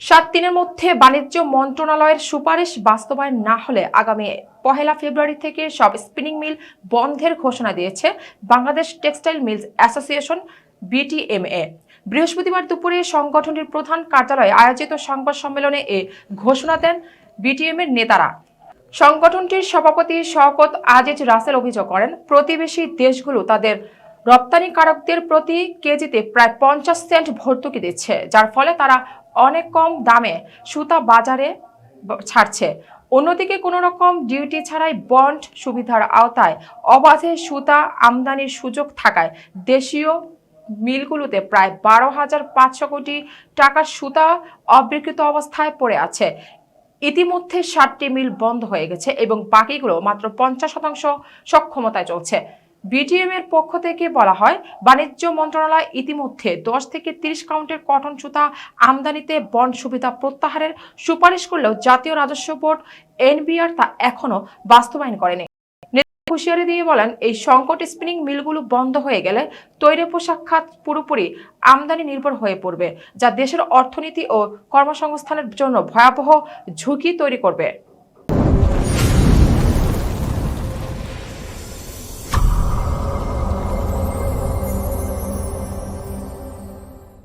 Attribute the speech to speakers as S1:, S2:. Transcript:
S1: 7 দিনের মধ্যে বাণিজ্য মন্ত্রণালয়ের সুপারিশ বাস্তবায়ন না হলে আগামী 1 ফেব্রুয়ারি থেকে সব স্পিনিং মিল বন্ধের ঘোষণা দিয়েছে Bangladesh textile mills association BTMA. বৃহস্পতিবার দুপুরে সংগঠনটির প্রধান কার্যালয়ে আয়োজিত সংবাদ সম্মেলনে এ ঘোষণা দেন বিটিএমএর নেতারা। সংগঠনটির সভাপতি শওকত আজিজ রাসেল অভিযোগ করেন, প্রতিবেশী দেশগুলো তাদের রপ্তানিকারকদের প্রতি কেজিতে প্রায় 50 সেন্ট ভর্তুকি দিচ্ছে, যার ফলে তারা অনেক কম দামে সুতা বাজারে ছাড়ছে। অন্যদিকে কোনো রকম ডিউটি ছাড়াই বন্ড সুবিধার আওতায় অবাধে সুতা আমদানির সুযোগ থাকায় দেশীয় মিলগুলোতে প্রায় 12,500 কোটি টাকার সুতা অবিক্রিত অবস্থায় পড়ে আছে। ইতিমধ্যে 7টি মিল বন্ধ হয়ে গেছে এবং বাকিগুলো মাত্র 50% সক্ষমতায় চলছে। বিটিএম এর পক্ষ থেকে বলা হয়, বাণিজ্য মন্ত্রণালয় ইতিমধ্যে 10 থেকে 30 কাউন্টের কটন সুতা আমদানিতে বন্ড সুবিধা প্রত্যাহারের সুপারিশ করলেও জাতীয় রাজস্ব বোর্ড এনবিআর তা এখনো বাস্তবায়ন করেনি। হুঁশিয়ারি দিয়ে বলেন, এই সংকট স্পিনিং মিলগুলো বন্ধ হয়ে গেলে তৈরি পোশাক খাত পুরোপুরি আমদানি নির্ভর হয়ে পড়বে, যা দেশের অর্থনীতি ও কর্মসংস্থানের জন্য ভয়াবহ ঝুঁকি তৈরি করবে।